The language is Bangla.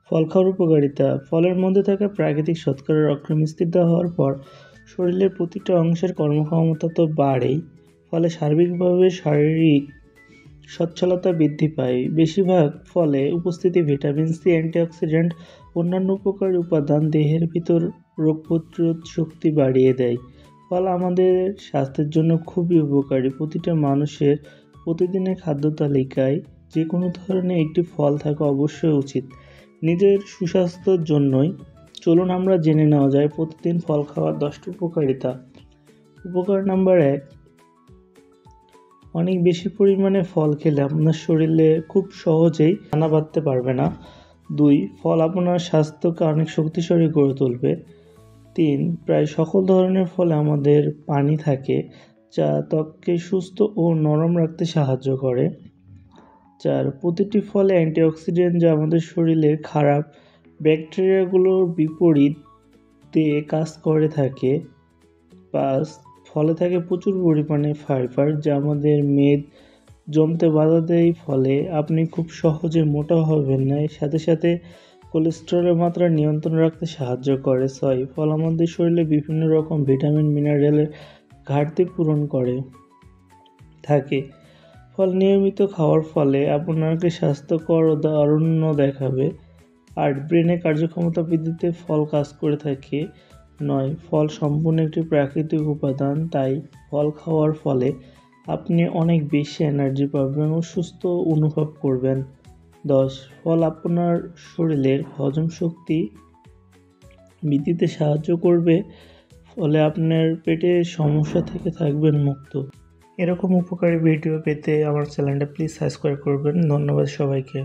ফল খাওয়ার উপকারিতা। ফলের মধ্যে থাকা প্রাকৃতিক শর্করার অগ্রমিশ্রিত হওয়ার পর শরীরের প্রতিটা অংশের কর্মক্ষমতা তো বাড়েই, ফলে সার্বিকভাবে শারীরিক সচ্ছলতা বৃদ্ধি পায়। বেশিরভাগ ফলে উপস্থিত ভিটামিন সি, অ্যান্টিঅক্সিডেন্ট, অন্যান্য উপকারী উপাদান দেহের ভিতর রোগ প্রতিরোধ শক্তি বাড়িয়ে দেয়। ফল আমাদের স্বাস্থ্যের জন্য খুবই উপকারী। প্রতিটা মানুষের প্রতিদিনের খাদ্য তালিকায় যে কোনো ধরনের একটি ফল থাকা অবশ্যই উচিত নিজের সুস্বাস্থ্যের জন্যই। চলুন আমরা জেনে নেওয়া যায় প্রতিদিন ফল খাওয়ার 10টি উপকারিতা। উপকার নাম্বার 1, অনেক বেশি পরিমাণে ফল খেলে আপনার শরীরে খুব সহজেই দানা বাঁধতে পারবে না। 2, ফল আপনার স্বাস্থ্যকে অনেক শক্তিশালী করে তুলবে। 3, প্রায় সকল ধরনের ফলে আমাদের পানি থাকে যা ত্বককে সুস্থ ও নরম রাখতে সাহায্য করে। 4, প্রতিটি ফলে অ্যান্টিঅক্সিডেন্ট যা আমাদের শরীরের খারাপ ব্যাকটেরিয়াগুলোর বিপরীতে কাজ করে থাকে। 5, ফলে থাকে প্রচুর পরিমাণে ফাইবার যা আমাদের মেদ জমতে বাধা দেয়, ফলে আপনি খুব সহজে মোটা হবেন না। এর সাথে সাথে কোলেস্টেরলের মাত্রা নিয়ন্ত্রণ রাখতে সাহায্য করে। 6, ফল আমাদের শরীরে বিভিন্ন রকম ভিটামিন মিনারেলের ঘাটতি পূরণ করে থাকে। ফল নিয়মিত খাওয়ার ফলে আপনাকে স্বাস্থ্যকর ও তারুণ্য দেখাবে। 8, ব্রেনের কার্যক্ষমতা বৃদ্ধিতে ফল কাজ করে থাকে। 9, ফল সম্পূর্ণ একটি প্রাকৃতিক উপাদান, তাই ফল খাওয়ার ফলে আপনি অনেক বেশি এনার্জি পাবেন ও সুস্থ অনুভব করবেন। 10, ফল আপনার শরীরের হজম শক্তি বৃদ্ধিতে সাহায্য করবে, ফলে আপনার পেটের সমস্যা থেকে থাকবেন মুক্ত। এরকম উপকারী ভিডিও পেতে আমার চ্যানেলটা প্লিজ সাবস্ক্রাইব করবেন। ধন্যবাদ সবাইকে।